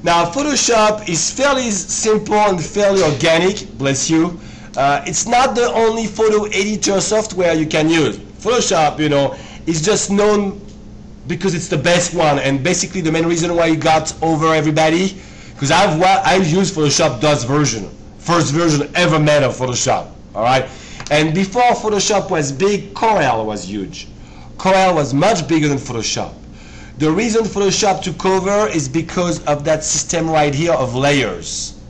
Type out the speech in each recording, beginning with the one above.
Now, Photoshop is fairly simple and fairly organic, bless you. It's not the only photo editor software you can use. Photoshop, you know, is just known because it's the best one, and basically the main reason why you got over everybody, because I've used Photoshop DOS version, first version ever made of Photoshop, all right? And before Photoshop was big, Corel was huge. Corel was much bigger than Photoshop. The reason Photoshop took over is because of that system right here of layers.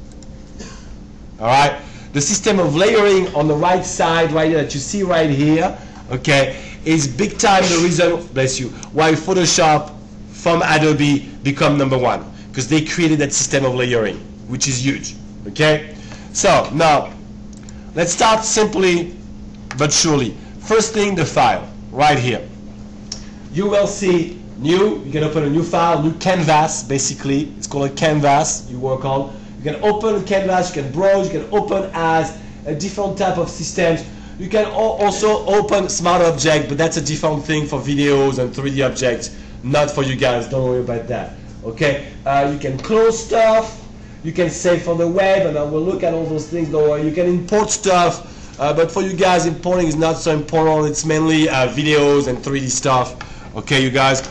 All right, the system of layering on the right side, right here, that you see right here, okay, is big time the reason, bless you, why Photoshop from Adobe become #1, because they created that system of layering, which is huge. Okay, so now let's start simply but surely. First thing, the file right here. You will see new, you can open a new file, new canvas, basically. It's called a canvas you work on. You can open a canvas, you can browse, you can open as a different type of systems. You can also open Smart Object, but that's a different thing for videos and 3D objects, not for you guys, don't worry about that. Okay, you can close stuff, you can save for the web, and I will look at all those things, don't worry. You can import stuff, but for you guys, importing is not so important. It's mainly videos and 3D stuff. Okay, you guys.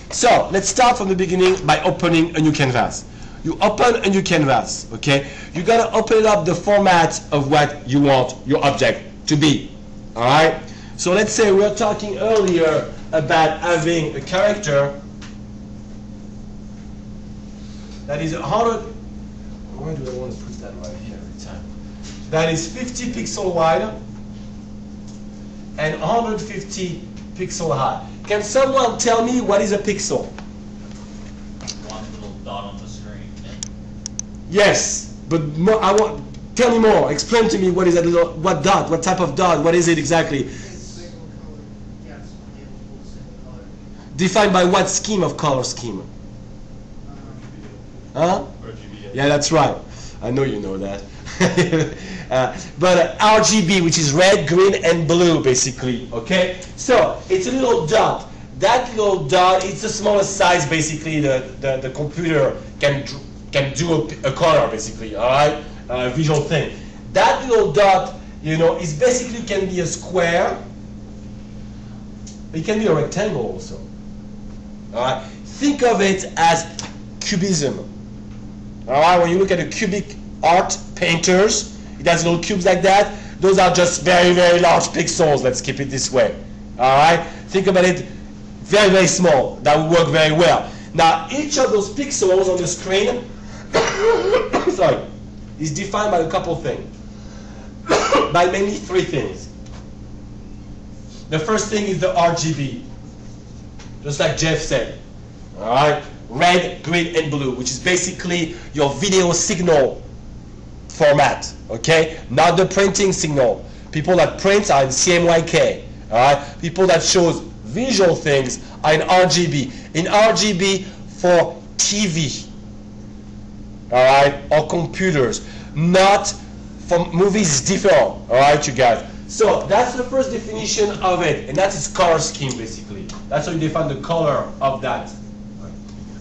So let's start from the beginning by opening a new canvas. You open a new canvas, okay? You gotta open it up the format of what you want your object to be, all right? So let's say we were talking earlier about having a character that is 100. Where do I want to put that right here every time? That is 50 pixel wide and 150 pixel high. Can someone tell me what is a pixel? One little dot on the screen. Yes, but tell me more. Explain to me what is that little, what dot, what type of dot, what is it exactly? It's single color. Yes, single color. Defined by what scheme of color scheme? Huh? RGB. Yeah, that's right. I know you know that. But RGB, which is red, green, and blue, basically. Okay, so it's a little dot. That little dot, it's the smallest size, basically. The computer can do a color, basically. All right, visual thing. That little dot, you know, is basically can be a square. It can be a rectangle also. All right, think of it as cubism. All right, when you look at a cubic art painters, it has little cubes like that. Those are just very, very large pixels. Let's keep it this way. All right, think about it, very, very small. That will work very well. Now, each of those pixels on the screen, sorry, is defined by a couple things, by mainly 3 things. The first thing is the RGB, just like Jeff said. All right, red, green, and blue, which is basically your video signal format, okay? Not the printing signal. People that print are in CMYK, all right? People that shows visual things are in RGB. In RGB for TV, all right, or computers, not for movies. Different, all right, you guys. So that's the first definition of it, and that's its color scheme, basically. That's how you define the color of that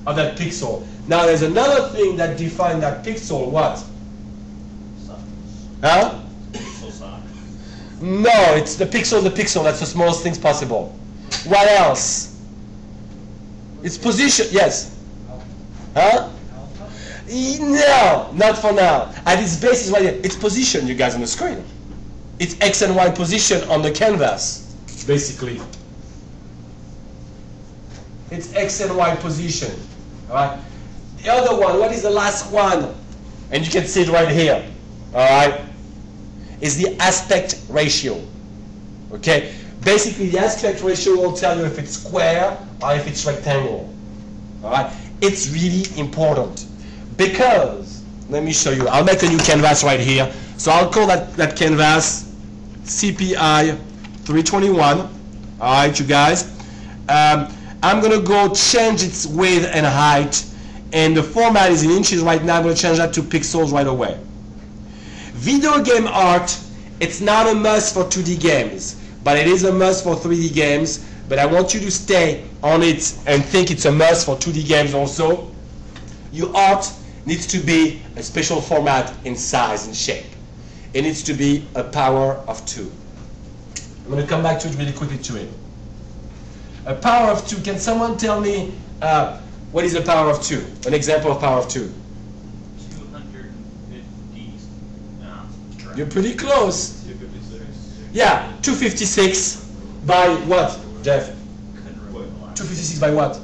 pixel. Now there's another thing that defines that pixel. What? Huh? Pixel size. No, it's the pixel, that's the smallest things possible. What else? It's position, yes. Huh? No, not for now. At its base is right here. It's position, you guys, on the screen. It's X and Y position on the canvas, basically. It's X and Y position. All right. The other one, what is the last one? And you can see it right here. All right. Is the aspect ratio. Okay. Basically, the aspect ratio will tell you if it's square or if it's rectangle. All right. It's really important because, let me show you. I'll make a new canvas right here. So I'll call that canvas CPI 321. All right, you guys. I'm going to go change its width and height, and the format is in inches right now. I'm going to change that to pixels right away. Video game art, it's not a must for 2D games, but it is a must for 3D games. But I want you to stay on it and think it's a must for 2D games also. Your art needs to be a special format in size and shape. It needs to be a power of 2. I'm going to come back to it really quickly to it. A power of 2. Can someone tell me what is a power of 2? An example of power of 2. 250. You're pretty close. 256. Yeah, 256 by what, Jeff? Couldn't remember the last. 256 by what? You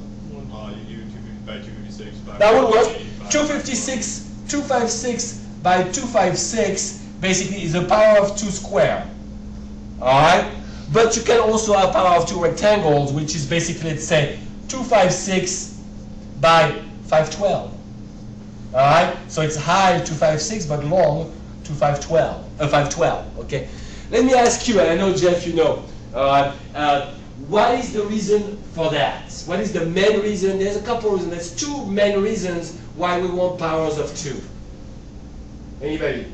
do 250 by 256 by That would work. 285. 256 by 256 basically is a power of 2 square. Alright? But you can also have power of 2 rectangles, which is basically, let's say, 256 by 512. Alright? So it's high 256 but long 512. Okay? Let me ask you, and I know Jeff, you know, what is the reason for that? What is the main reason? There's a couple of reasons. There's 2 main reasons why we want powers of 2. Anybody?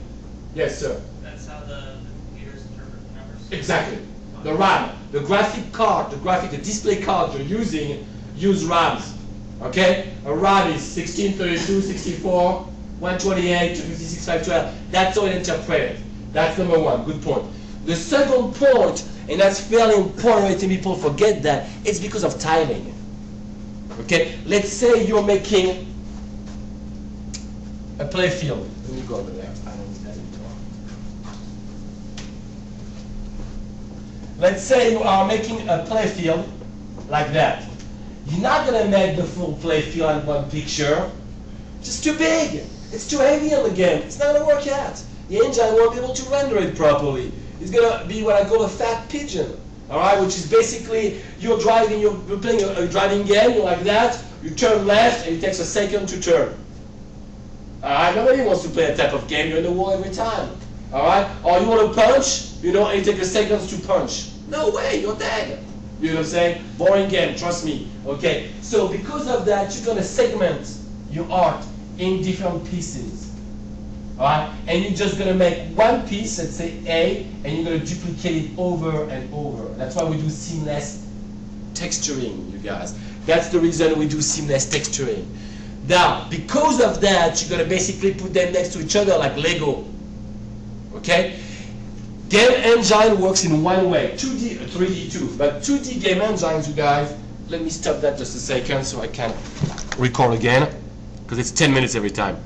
Yes, sir. That's how the computers interpret the numbers? Exactly. The RAM, the graphic card, the display card you're using, use RAMs. Okay? A RAM is 16, 32, 64, 128, 256, 512. That's how it interpreted. That's number one. Good point. The second point, and that's fairly important, I think people forget that, it's because of timing. Okay? Let's say you're making a play field. Let me go over there. I don't need that anymore. Let's say you are making a play field like that. You're not going to make the full play field in one picture. It's just too big. It's too heavy on the game. It's not going to work out. The engine won't be able to render it properly. It's going to be what I call a fat pigeon. All right, which is basically you're playing a driving game, you're like that, you turn left and it takes a second to turn. All right, nobody wants to play that type of game. You're in the wall every time. All right, or you want to punch, and it takes a second to punch. No way, you're dead. You know what I'm saying? Boring game, trust me. Okay, so because of that, you're gonna segment your art in different pieces. All right, and you're just gonna make one piece, let's say A, and you're gonna duplicate it over and over. That's why we do seamless texturing, you guys. That's the reason we do seamless texturing. Now, because of that, you're gonna basically put them next to each other like Lego. Okay? Game engine works in one way, 2D, 3D too, but 2D game engines, you guys, let me stop that just a second so I can record again, because it's 10 minutes every time.